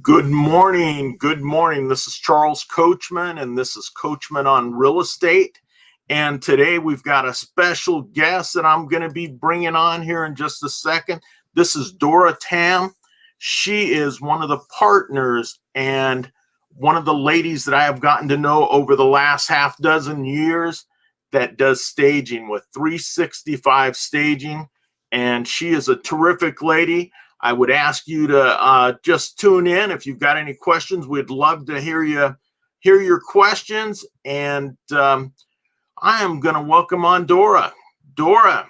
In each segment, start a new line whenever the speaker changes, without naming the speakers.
Good morning. Good morning. This is Charles Coachman, and this is Coachman on Real Estate. And today we've got a special guest that I'm going to be bringing on here in just a second. This is Dora Tam. She is one of the partners and one of the ladies that I have gotten to know over the last half dozen years that does staging with 365 Staging. And she is a terrific lady. I would ask you to just tune in. If you've got any questions, we'd love to hear your questions. And I am going to welcome on Dora. Dora.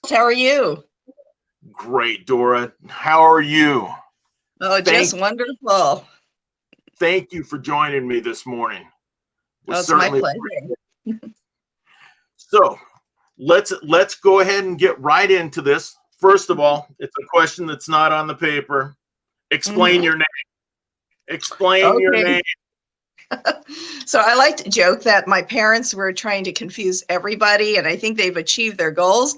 How are you?
Great, Dora. How are you?
Oh, just wonderful.
Thank you for joining me this morning.
It's my pleasure.
So let's go ahead and get right into this. First of all, it's a question that's not on the paper. Explain your name. Explain your name.
So I like to joke that my parents were trying to confuse everybody, and I think they've achieved their goals.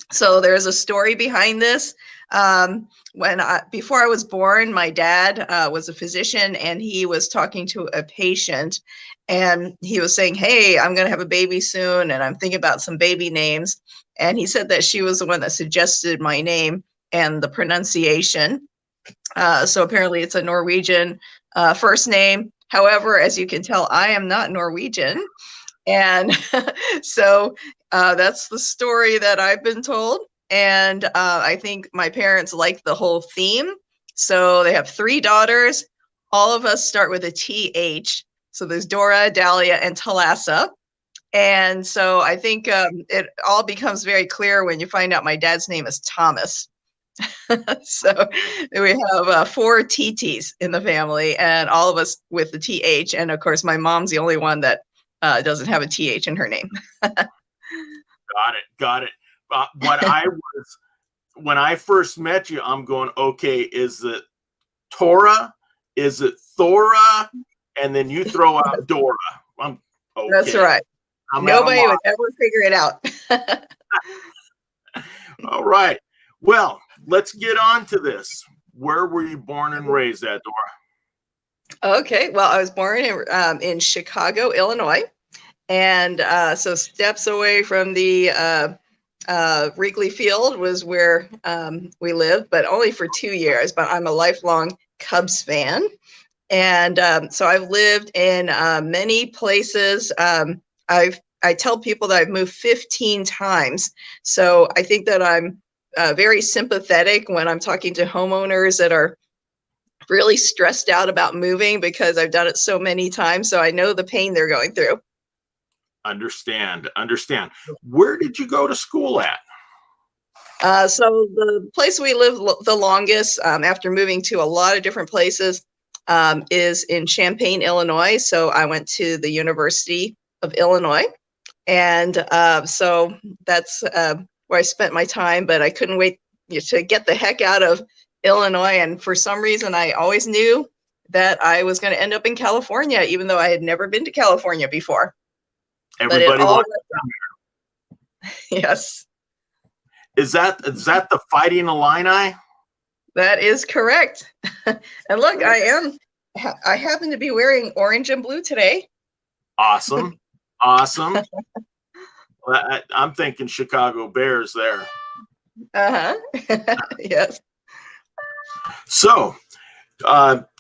So there's a story behind this. Before I was born, my dad was a physician, and he was talking to a patient, and he was saying, "Hey, I'm going to have a baby soon, and I'm thinking about some baby names." And he said that she was the one that suggested my name and the pronunciation. So apparently it's a Norwegian first name. However, as you can tell, I am not Norwegian. And so that's the story that I've been told. And I think my parents like the whole theme. So they have 3 daughters. All of us start with a TH. So there's Dora, Dahlia, and Talassa. And so I think it all becomes very clear when you find out my dad's name is Thomas. So we have 4 TTs in the family, and all of us with the TH. And of course, my mom's the only one that doesn't have a TH in her name.
Got it. When I first met you, I'm going, okay, is it Tora? Is it Thora? And then you throw out Dora. Okay.
That's right. Nobody would ever figure it out.
All right. Well, let's get on to this. Where were you born and raised at, Dora?
Okay. Well, I was born in Chicago, Illinois. And so steps away from the Wrigley Field was where we lived, but only for 2 years. But I'm a lifelong Cubs fan. And so I've lived in many places. I tell people that I've moved 15 times. So I think that I'm very sympathetic when I'm talking to homeowners that are really stressed out about moving, because I've done it so many times. So I know the pain they're going through.
Understand. Where did you go to school at?
So the place we lived the longest, after moving to a lot of different places, is in Champaign, Illinois. So I went to the University of Illinois. And so that's where I spent my time, but I couldn't wait to get the heck out of Illinois. And for some reason, I always knew that I was going to end up in California, even though I had never been to California before.
Everybody wants
Yes.
Is that the Fighting Illini?
That is correct. And look, I happen to be wearing orange and blue today.
Awesome. I'm thinking Chicago Bears there.
Yes.
So,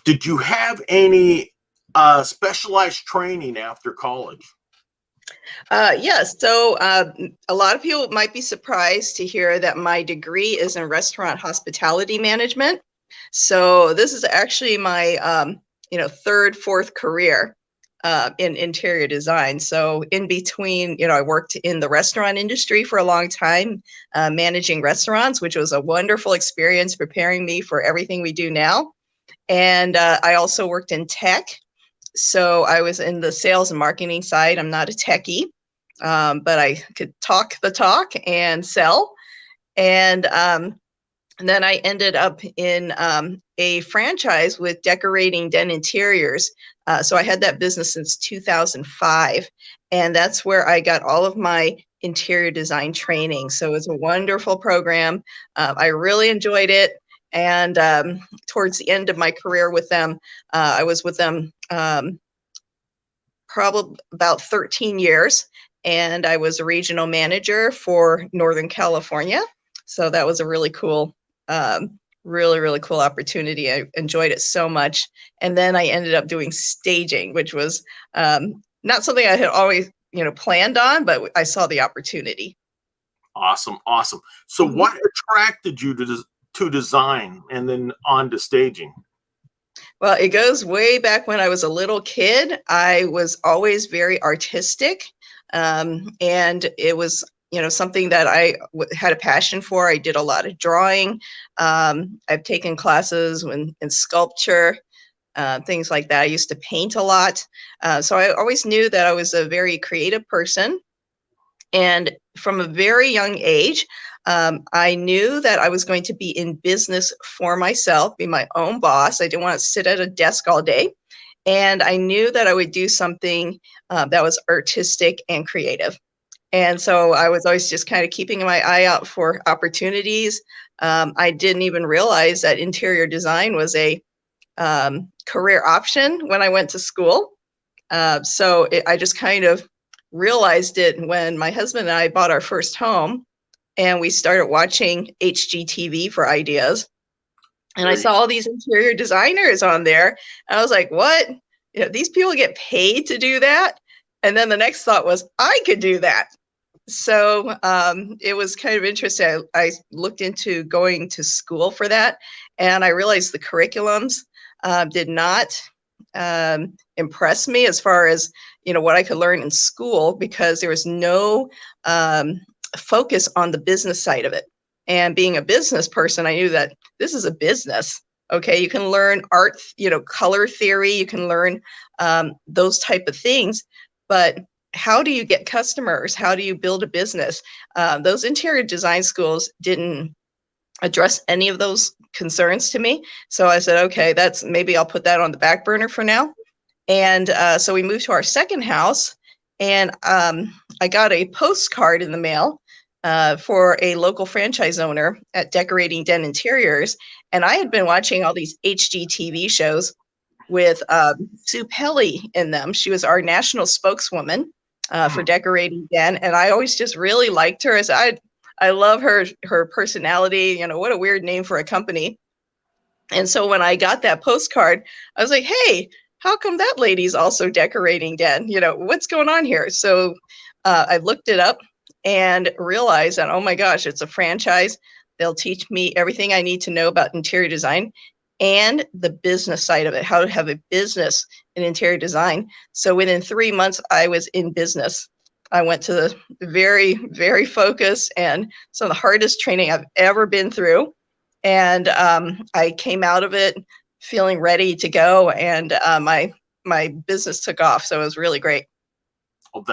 did you have any specialized training after college?
Yes. So a lot of people might be surprised to hear that my degree is in restaurant hospitality management. So this is actually my third, fourth career in interior design. So in between, I worked in the restaurant industry for a long time, managing restaurants, which was a wonderful experience, preparing me for everything we do now. And I also worked in tech. So I was in the sales and marketing side. I'm not a techie, but I could talk the talk and sell. And then I ended up in a franchise with decorating den interiors. So I had that business since 2005. And that's where I got all of my interior design training. So it's a wonderful program. I really enjoyed it. And towards the end of my career with them, I was with them probably about 13 years, and I was a regional manager for Northern California. So that was a really cool, really cool opportunity. I enjoyed it so much. And then I ended up doing staging, which was not something I had always, planned on, but I saw the opportunity.
Awesome. Awesome. So what attracted you to design and then on to staging?
Well, it goes way back when I was a little kid. I was always very artistic, and it was, something that I had a passion for. I did a lot of drawing. I've taken classes in sculpture, things like that. I used to paint a lot. So I always knew that I was a very creative person. And from a very young age, I knew that I was going to be in business for myself, be my own boss. I didn't want to sit at a desk all day. And I knew that I would do something that was artistic and creative. And so I was always just kind of keeping my eye out for opportunities. I didn't even realize that interior design was a career option when I went to school. I just kind of realized it when my husband and I bought our first home, and we started watching HGTV for ideas. And I saw all these interior designers on there. And I was like, what? These people get paid to do that? And then the next thought was, I could do that. So it was kind of interesting. I looked into going to school for that, and I realized the curriculums did not impress me as far as, what I could learn in school, because there was no focus on the business side of it. And being a business person, I knew that this is a business. Okay, you can learn art, color theory, you can learn those type of things, but how do you get customers? How do you build a business? Those interior design schools didn't address any of those concerns to me. So I said, okay, maybe I'll put that on the back burner for now. And so we moved to our second house, and I got a postcard in the mail for a local franchise owner at Decorating Den Interiors. And I had been watching all these HGTV shows with Sue Pelly in them. She was our national spokeswoman for Decorating Den. And I always just really liked her. I love her personality. What a weird name for a company. And so when I got that postcard, I was like, hey, how come that lady's also decorating Den? What's going on here? So I looked it up and realized that, oh my gosh, it's a franchise. They'll teach me everything I need to know about interior design and the business side of it, how to have a business in interior design. So within 3 months, I was in business. I went to the very, very focused and some of the hardest training I've ever been through. And I came out of it feeling ready to go, and my business took off. So it was really great.
Well,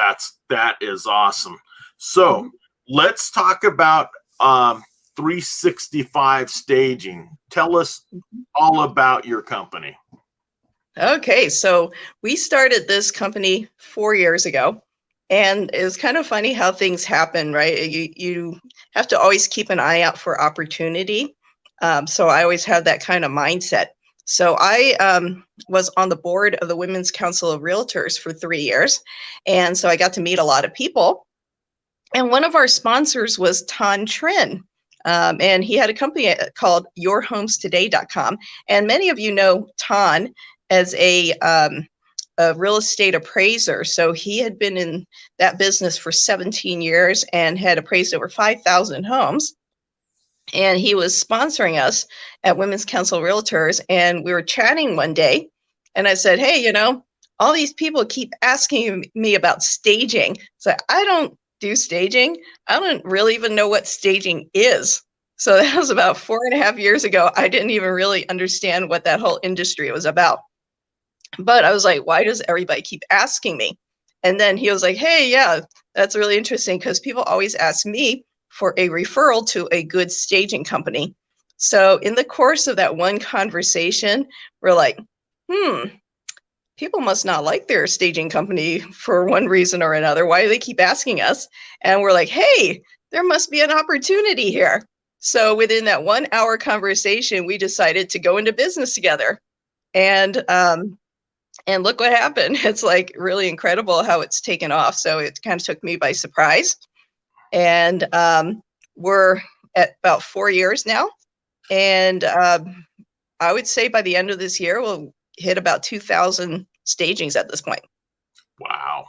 that is awesome. So let's talk about 365 staging. Tell us all about your company.
Okay, so we started this company 4 years ago, and it's kind of funny how things happen, right? You have to always keep an eye out for opportunity. So I always have that kind of mindset. So I was on the board of the Women's Council of Realtors for 3 years. And so I got to meet a lot of people. And one of our sponsors was Ton Trin. And he had a company called yourhomestoday.com. And many of you know Ton as a real estate appraiser. So he had been in that business for 17 years and had appraised over 5,000 homes. And he was sponsoring us at Women's Council Realtors. And we were chatting one day, and I said, hey, all these people keep asking me about staging. So I don't do staging. I don't really even know what staging is. So that was about 4.5 years ago. I didn't even really understand what that whole industry was about. But I was like, why does everybody keep asking me? And then he was like, hey, yeah, that's really interesting, because people always ask me for a referral to a good staging company. So in the course of that one conversation, we're like, people must not like their staging company for one reason or another. Why do they keep asking us? And we're like, hey, there must be an opportunity here. So within that 1 hour conversation, we decided to go into business together. And look what happened. It's like really incredible how it's taken off. So it kind of took me by surprise. And we're at about 4 years now. And I would say by the end of this year, we'll hit about 2,000 stagings at this point.
Wow.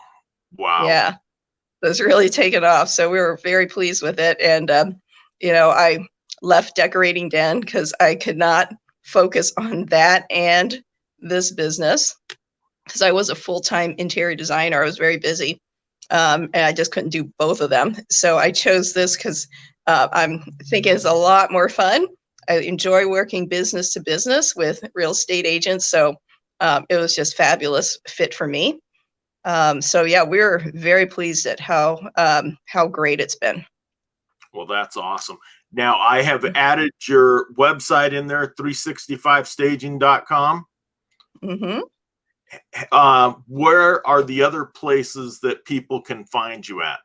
Wow.
Yeah, it's really taken off. So we were very pleased with it. And, I left Decorating Den because I could not focus on that and this business because I was a full-time interior designer. I was very busy. And I just couldn't do both of them. So I chose this because I'm thinking it's a lot more fun. I enjoy working business to business with real estate agents. So it was just fabulous fit for me. So yeah, we're very pleased at how great it's been.
Well, that's awesome. Now I have added your website in there, 365staging.com.
Mm-hmm.
Where are the other places that people can find you at?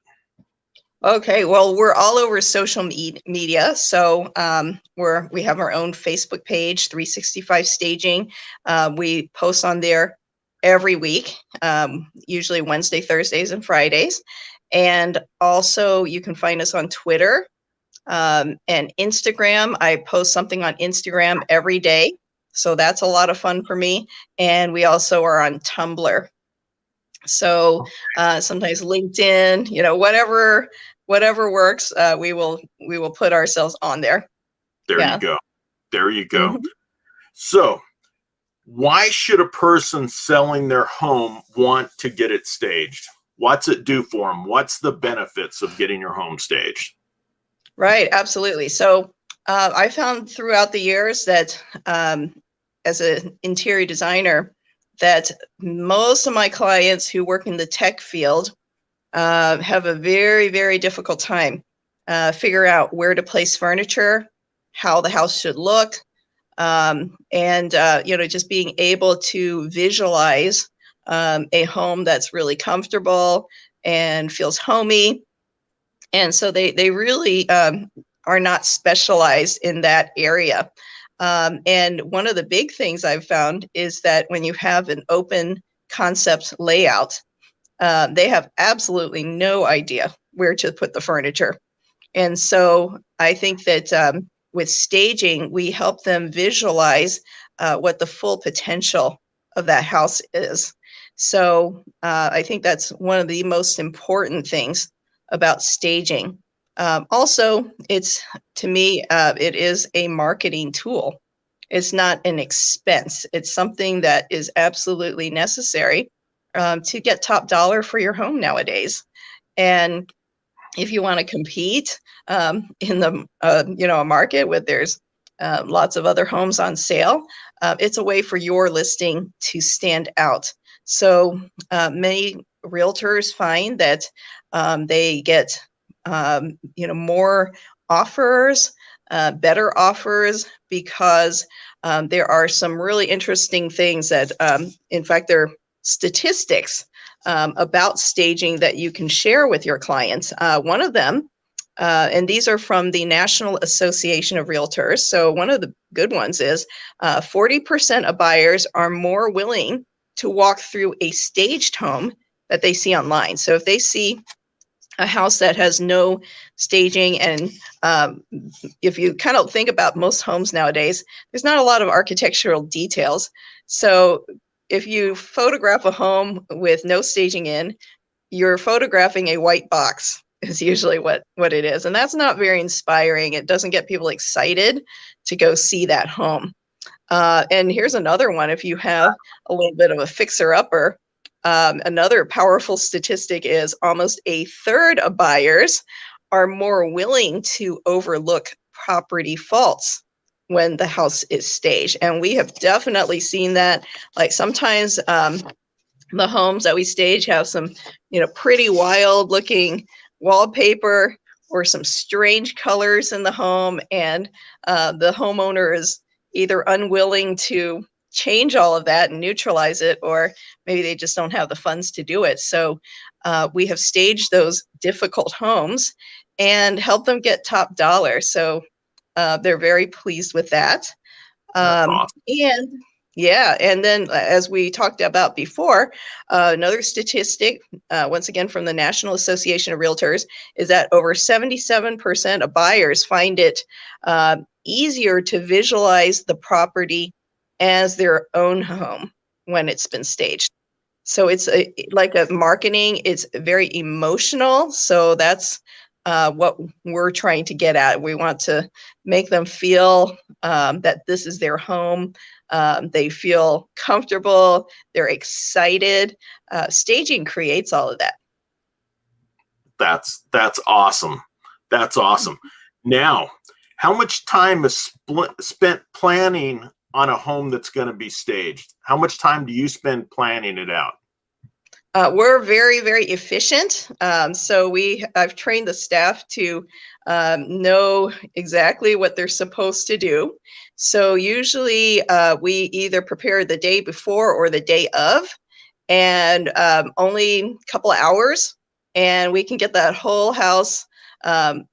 Okay, well, we're all over social media. So we have our own Facebook page, 365 Staging. We post on there every week, usually Wednesday, Thursdays, and Fridays. And also you can find us on Twitter and Instagram. I post something on Instagram every day. So that's a lot of fun for me. And we also are on Tumblr. So sometimes LinkedIn, whatever works, we will put ourselves on there.
There
Yeah.
you go. There you go.
Mm-hmm.
So why should a person selling their home want to get it staged? What's it do for them? What's the benefits of getting your home staged?
Right, absolutely. So I found throughout the years that as an interior designer, that most of my clients who work in the tech field have a very, very difficult time figure out where to place furniture, how the house should look, and just being able to visualize a home that's really comfortable and feels homey. And so they really are not specialized in that area. And one of the big things I've found is that when you have an open concept layout, they have absolutely no idea where to put the furniture. And so I think that with staging, we help them visualize what the full potential of that house is. So I think that's one of the most important things about staging. Also, to me, it is a marketing tool. It's not an expense. It's something that is absolutely necessary to get top dollar for your home nowadays. And if you want to compete in the a market where there's lots of other homes on sale, it's a way for your listing to stand out. So many realtors find that they get more offers, better offers, because there are some really interesting things that, in fact, there are statistics about staging that you can share with your clients. One of them, and these are from the National Association of Realtors. So one of the good ones is 40% of buyers are more willing to walk through a staged home that they see online. So if they see a house that has no staging, and if you kind of think about most homes nowadays, there's not a lot of architectural details. So if you photograph a home with no staging in, you're photographing a white box is usually what it is. And that's not very inspiring. It doesn't get people excited to go see that home. And here's another one. If you have a little bit of a fixer-upper, another powerful statistic is almost a third of buyers are more willing to overlook property faults when the house is staged. And we have definitely seen that. Like sometimes the homes that we stage have some, pretty wild looking wallpaper or some strange colors in the home. And the homeowner is either unwilling to change all of that and neutralize it, or maybe they just don't have the funds to do it. So we have staged those difficult homes and help them get top dollar. So They're very pleased with that.
That's awesome.
And yeah, and then as we talked about before, another statistic, once again from the National Association of Realtors, is that over 77% of buyers find it easier to visualize the property as their own home when it's been staged. So it's like a marketing, it's very emotional. So that's what we're trying to get at. We want to make them feel that this is their home. They feel comfortable. They're excited. Staging creates all of that.
That's awesome. That's awesome. Now, how much time is spent planning on a home that's going to be staged? How much time do you spend planning it out?
We're very, very efficient. So I've trained the staff to know exactly what they're supposed to do. So usually we either prepare the day before or the day of, and only a couple of hours, and we can get that whole house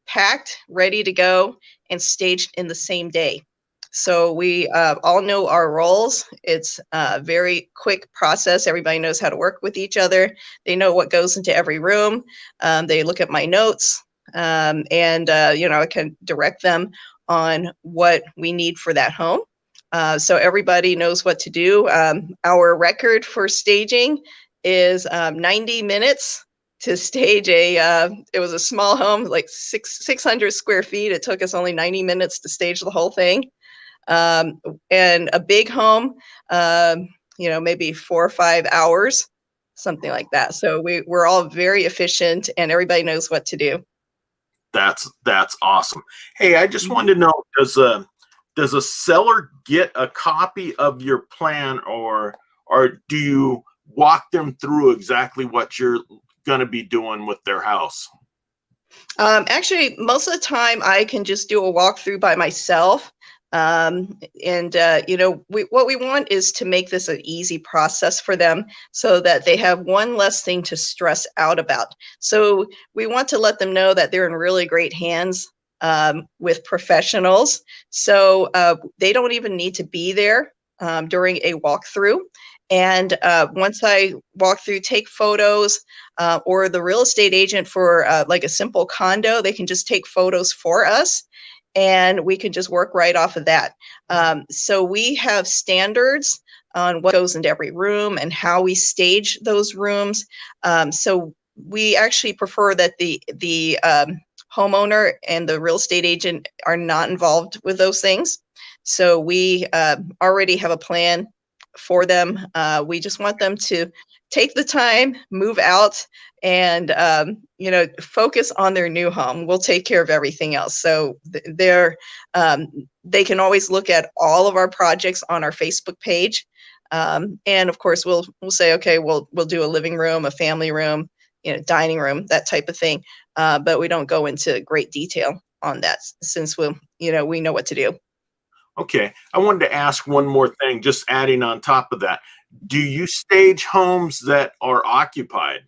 packed, ready to go, and staged in the same day. So we all know our roles. It's a very quick process. Everybody knows how to work with each other. They know what goes into every room. They look at my notes, and I can direct them on what we need for that home. So everybody knows what to do. Our record for staging is 90 minutes to stage it was a small home, like 600 square feet. It took us only 90 minutes to stage the whole thing. And a big home, maybe 4 or 5 hours, something like that. So we're all very efficient, and everybody knows what to do.
That's awesome. Hey, I just wanted to know, does a seller get a copy of your plan, or do you walk them through exactly what you're going to be doing with their house?
Actually, most of the time I can just do a walkthrough by myself. What we want is to make this an easy process for them so that they have one less thing to stress out about. So we want to let them know that they're in really great hands with professionals. So they don't even need to be there during a walkthrough. And once I walk through, take photos, or the real estate agent for like a simple condo, they can just take photos for us, and we can just work right off of that. So we have standards on what goes into every room and how we stage those rooms. So we actually prefer that the homeowner and the real estate agent are not involved with those things. So we already have a plan for them. We just want them to take the time, move out, and focus on their new home. We'll take care of everything else. So they can always look at all of our projects on our Facebook page, and of course we'll say, okay, we'll do a living room, a family room, dining room, that type of thing. But we don't go into great detail on that, since we know what to do.
Okay, I wanted to ask one more thing, just adding on top of that. Do you stage homes that are occupied?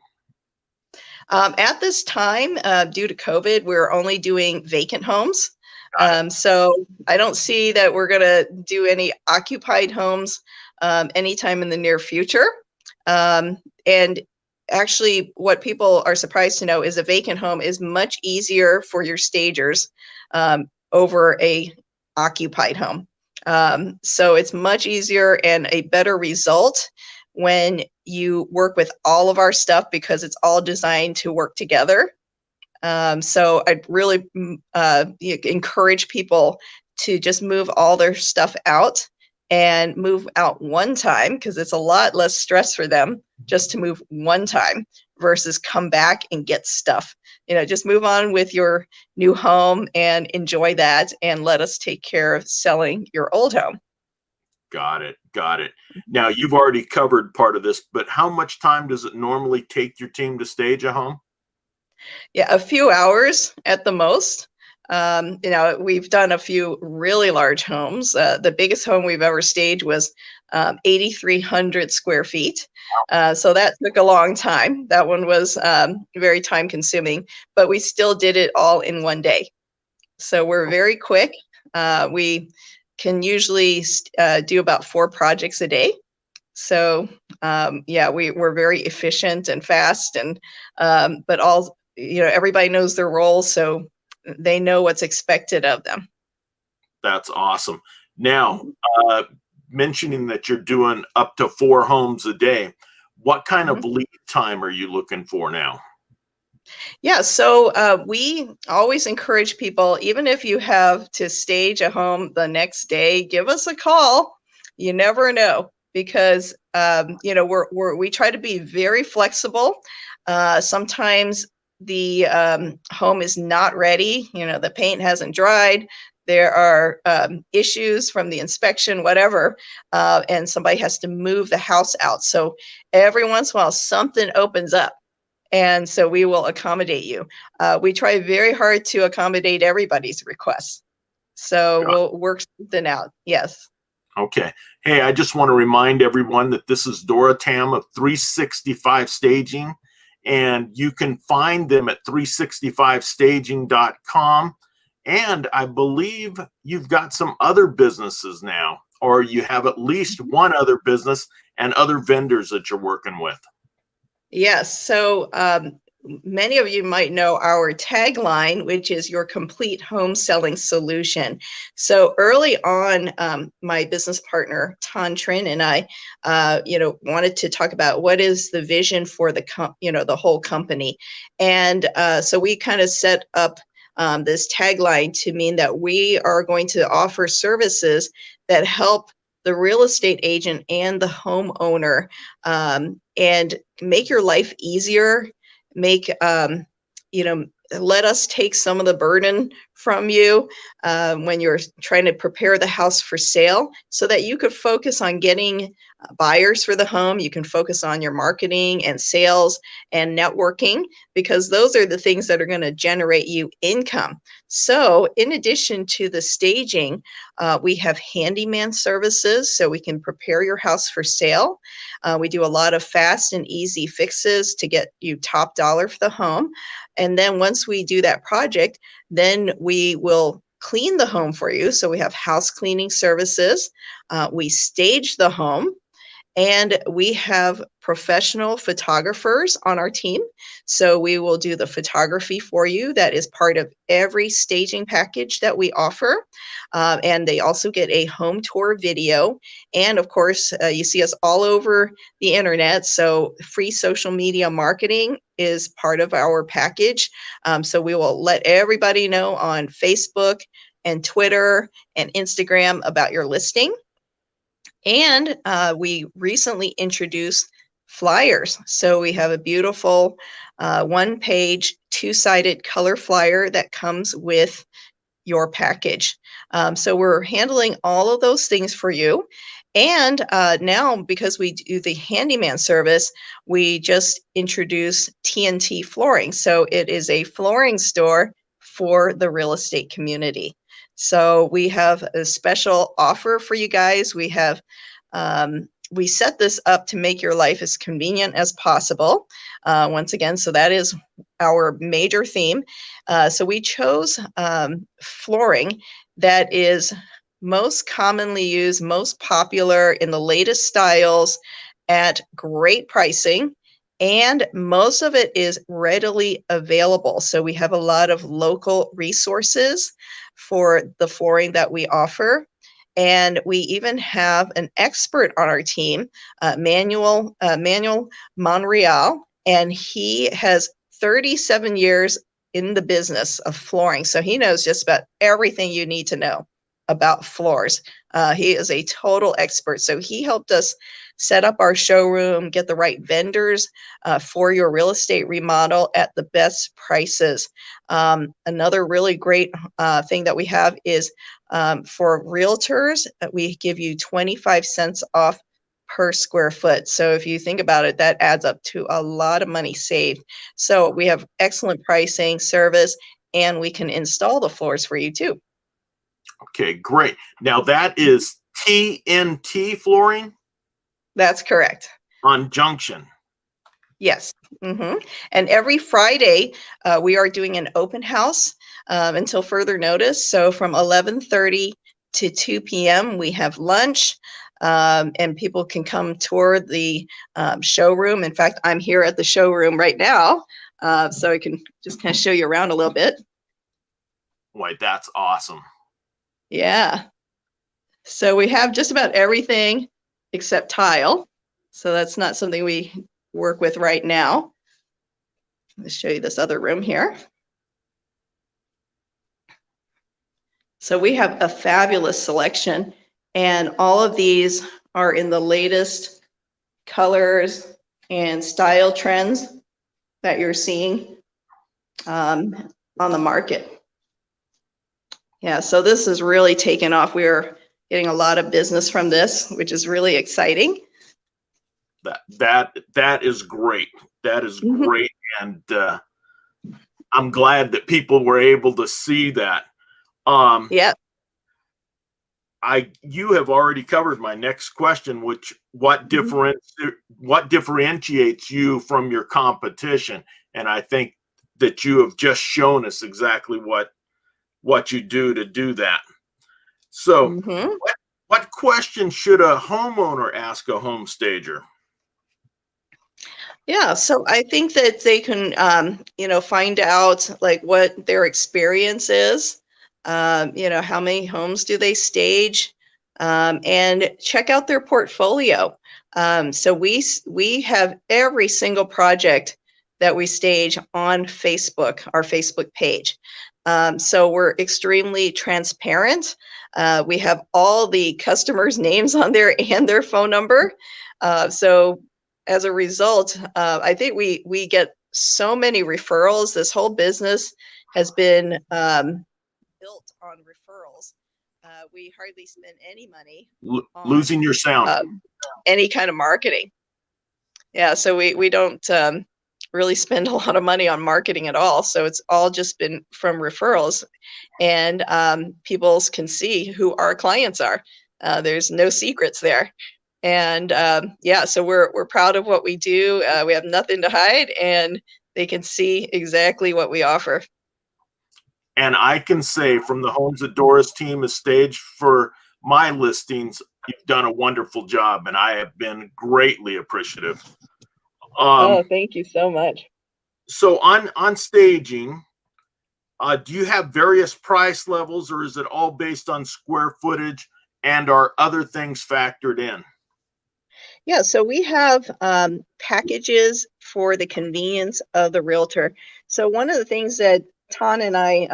At this time, due to COVID, we're only doing vacant homes. So I don't see that we're going to do any occupied homes anytime in the near future. And actually, what people are surprised to know is a vacant home is much easier for your stagers over a occupied home. So it's much easier and a better result when you work with all of our stuff, because it's all designed to work together. So I'd really encourage people to just move all their stuff out, and move out one time, because it's a lot less stress for them just to move one time versus come back and get stuff. Just move on with your new home and enjoy that, and let us take care of selling your old home.
Got it. Now, you've already covered part of this, but how much time does it normally take your team to stage a home?
Yeah, a few hours at the most. We've done a few really large homes. The biggest home we've ever staged was 8,300 square feet. So that took a long time. That one was very time consuming, but we still did it all in one day. So we're very quick. We can usually do about 4 projects a day. So yeah, we're very efficient and fast, and but all, everybody knows their role, so they know what's expected of them.
That's awesome. Now, mentioning that you're doing up to 4 homes a day, what kind of lead time are you looking for now?
Yeah, so we always encourage people, even if you have to stage a home the next day, give us a call. You never know, because we try to be very flexible. Sometimes the home is not ready. The paint hasn't dried. There are issues from the inspection, whatever, and somebody has to move the house out. So every once in a while, something opens up, and so we will accommodate you. We try very hard to accommodate everybody's requests. So we'll work something out. Yes.
Okay. Hey, I just want to remind everyone that this is Dora Tam of 365 Staging, and you can find them at 365staging.com. And I believe you've got some other businesses now, or you have at least one other business and other vendors that you're working with.
Yes. So many of you might know our tagline, which is your complete home selling solution. So early on, my business partner, Tan Trin, and I, wanted to talk about what is the vision for the whole company. And so we kind of set up this tagline to mean that we are going to offer services that help the real estate agent and the homeowner, and make your life easier, let us take some of the burden from you when you're trying to prepare the house for sale, so that you could focus on getting buyers for the home. You can focus on your marketing and sales and networking, because those are the things that are going to generate you income. So in addition to the staging, we have handyman services, so we can prepare your house for sale. We do a lot of fast and easy fixes to get you top dollar for the home. And then once we do that project, then we will clean the home for you. So we have house cleaning services. We stage the home. And we have professional photographers on our team. So we will do the photography for you. That is part of every staging package that we offer. And they also get a home tour video. And of course, you see us all over the internet. So free social media marketing is part of our package. So we will let everybody know on Facebook and Twitter and Instagram about your listing. And we recently introduced flyers. So we have a beautiful one-page, two-sided color flyer that comes with your package. So we're handling all of those things for you. And now, because we do the handyman service, we just introduced TNT flooring. So it is a flooring store for the real estate community. So we have a special offer for you guys. We set this up to make your life as convenient as possible. Once again, so that is our major theme. So we chose flooring that is most commonly used, most popular, in the latest styles, at great pricing. And most of it is readily available. So we have a lot of local resources for the flooring that we offer. And we even have an expert on our team, Manuel Monreal, and he has 37 years in the business of flooring. So he knows just about everything you need to know about floors. He is a total expert. So he helped us set up our showroom, get the right vendors for your real estate remodel at the best prices. Another really great thing that we have is for realtors, we give you 25 cents off per square foot. So if you think about it, that adds up to a lot of money saved. So we have excellent pricing, service, and we can install the floors for you too.
Okay, great. Now that is TNT flooring?
That's correct.
On junction.
Yes. And every Friday, we are doing an open house until further notice. So from 11:30 to 2 p.m., we have lunch, and people can come tour the showroom. In fact, I'm here at the showroom right now, so I can just kind of show you around a little bit.
Wait, that's awesome.
Yeah. So we have just about everything except tile. So that's not something we work with right now. Let's show you this other room here. So we have a fabulous selection, and all of these are in the latest colors and style trends that you're seeing on the market. Yeah, so this is really taken off. We're getting a lot of business from this, which is really exciting.
That is great. That is great, and I'm glad that people were able to see that.
Yeah.
You have already covered my next question, which what differentiates you from your competition? And I think that you have just shown us exactly what you do that. So, what question should a homeowner ask a home stager?
Yeah, so I think that they can, find out like what their experience is. How many homes do they stage, and check out their portfolio. So we have every single project that we stage on Facebook, our Facebook page. So we're extremely transparent. We have all the customers' names on there and their phone number. So as a result, I think we get so many referrals. This whole business has been built on referrals. We hardly spend any money on
Losing your sound.
Any kind of marketing. Yeah, so we don't really spend a lot of money on marketing at all. So it's all just been from referrals, and people can see who our clients are. There's no secrets there. And yeah, so we're proud of what we do. We have nothing to hide, and they can see exactly what we offer.
And I can say from the homes that Doris team has staged for my listings, you've done a wonderful job, and I have been greatly appreciative.
Oh, thank you so much.
So on staging, do you have various price levels, or is it all based on square footage, and are other things factored in?
Yeah, so we have packages for the convenience of the realtor. So one of the things that Ton and I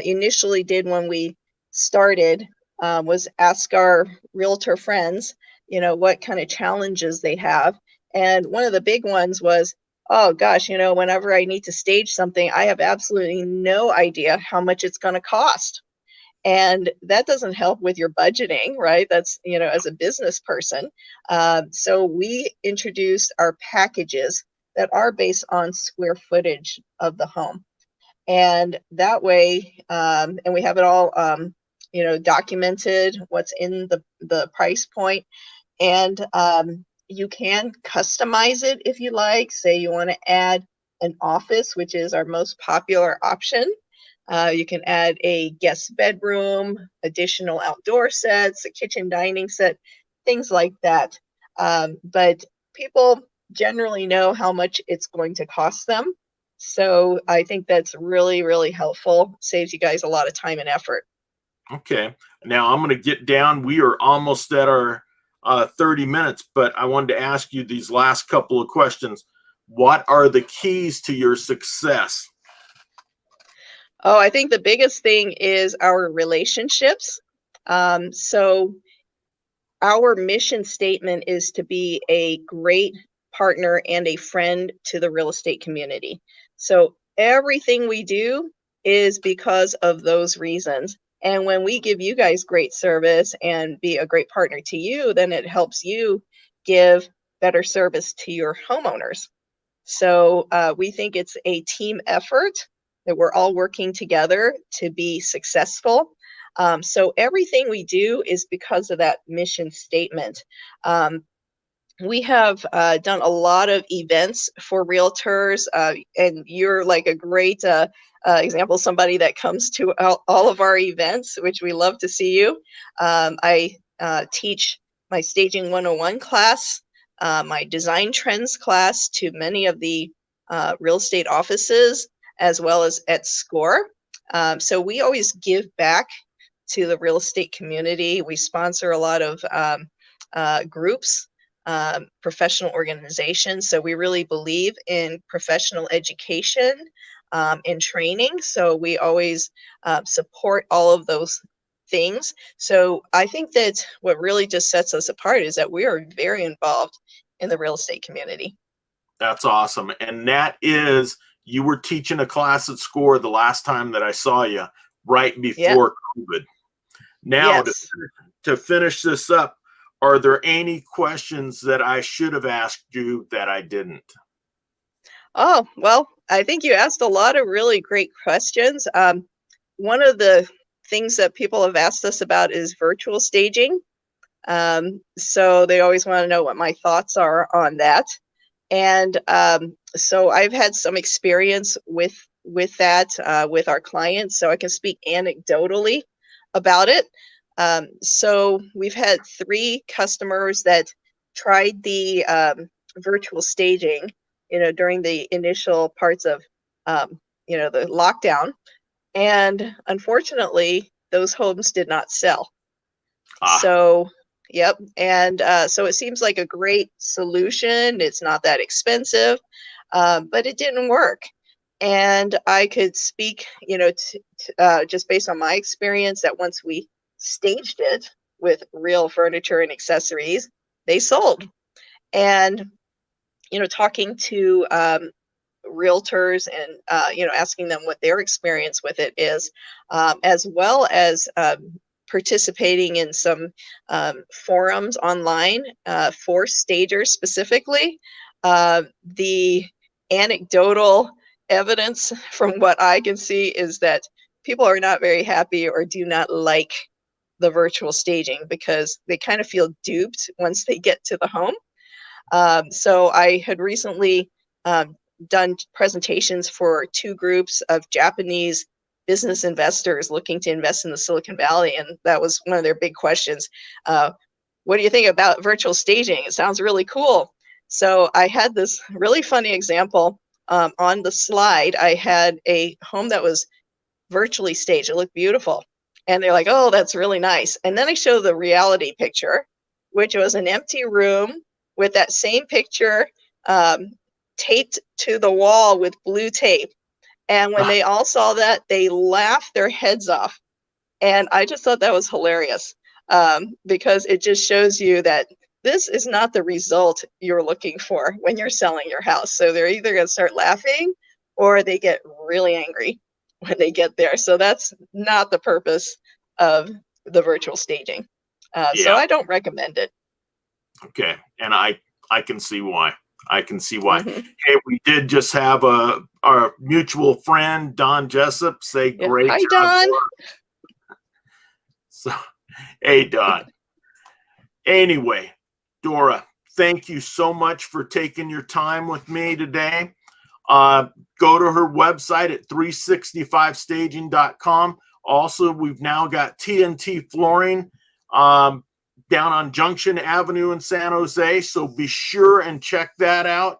initially did when we started was ask our realtor friends, what kind of challenges they have. And one of the big ones was, oh gosh, whenever I need to stage something, I have absolutely no idea how much it's going to cost. And that doesn't help with your budgeting, right? That's, as a business person. So we introduced our packages that are based on square footage of the home. And that way, and we have it all, documented what's in the price point. And you can customize it if you like. Say you want to add an office, which is our most popular option. You can add a guest bedroom, additional outdoor sets, a kitchen dining set, things like that. But people generally know how much it's going to cost them. So I think that's really, really helpful. Saves you guys a lot of time and effort.
Okay. Now I'm going to get down. We are almost at our 30 minutes, but I wanted to ask you these last couple of questions. What are the keys to your success?
Oh, I think the biggest thing is our relationships. So our mission statement is to be a great partner and a friend to the real estate community. So everything we do is because of those reasons. And when we give you guys great service and be a great partner to you, then it helps you give better service to your homeowners. So we think it's a team effort that we're all working together to be successful. So everything we do is because of that mission statement. we have done a lot of events for realtors, and you're like a great example, somebody that comes to all of our events, which we love to see you. I teach my Staging 101 class, my Design Trends class to many of the real estate offices, as well as at SCORE. So we always give back to the real estate community. We sponsor a lot of groups, professional organizations. So we really believe in professional education and training. So we always support all of those things. So I think that what really just sets us apart is that we are very involved in the real estate community.
That's awesome. And that is, you were teaching a class at SCORE the last time that I saw you, right
Yep.
before COVID. Now,
Yes.
to finish this up, are there any questions that I should have asked you that I didn't?
Oh, well, I think you asked a lot of really great questions. One of the things that people have asked us about is virtual staging. So they always want to know what my thoughts are on that. And so I've had some experience with that with our clients, so I can speak anecdotally about it. So we've had 3 customers that tried the virtual staging, during the initial parts of, the lockdown, and unfortunately, those homes did not sell.
Ah,
So, yep. And so it seems like a great solution. It's not that expensive, but it didn't work. And I could speak, just based on my experience, that once we staged it with real furniture and accessories, they sold. And, talking to realtors and, asking them what their experience with it is, as well as participating in some forums online for stagers specifically. The anecdotal evidence from what I can see is that people are not very happy or do not like the virtual staging because they kind of feel duped once they get to the home. So I had recently done presentations for 2 groups of Japanese business investors looking to invest in the Silicon Valley, and that was one of their big questions. What do you think about virtual staging? It sounds really cool. So I had this really funny example on the slide. I had a home that was virtually staged. It looked beautiful. And they're like, oh, that's really nice. And then I show the reality picture, which was an empty room with that same picture um, taped to the wall with blue tape. And when they all saw that, they laughed their heads off. And I just thought that was hilarious because it just shows you that this is not the result you're looking for when you're selling your house. So they're either going to start laughing or they get really angry when they get there. So that's not the purpose of the virtual staging. So
yeah.
I don't recommend it.
Okay. And I can see why. I can see why.
Hmm.
Hey, we did just have our mutual friend Don Jessup say
Yeah.
great
Hi,
job.
Don.
So, hey, Don. Anyway, Dora, thank you so much for taking your time with me today. Go to her website at 365staging.com. Also, we've now got TNT flooring down on Junction Avenue in San Jose. So be sure and check that out.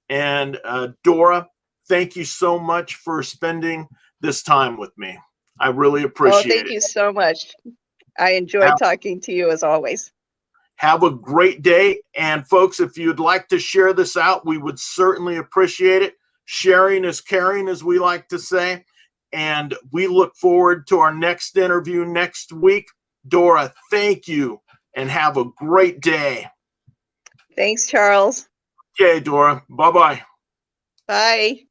And Dora, thank you so much for spending this time with me. I really
Oh,
appreciate
thank
it.
you so much. I enjoyed
Have,
talking to you as always.
have a great day. And folks, if you'd like to share this out, we would certainly appreciate it. Sharing is caring, as we like to say. And we look forward to our next interview next week. Dora, thank you and have a great day.
Thanks, Charles.
Okay, Dora. Bye-bye.
Bye.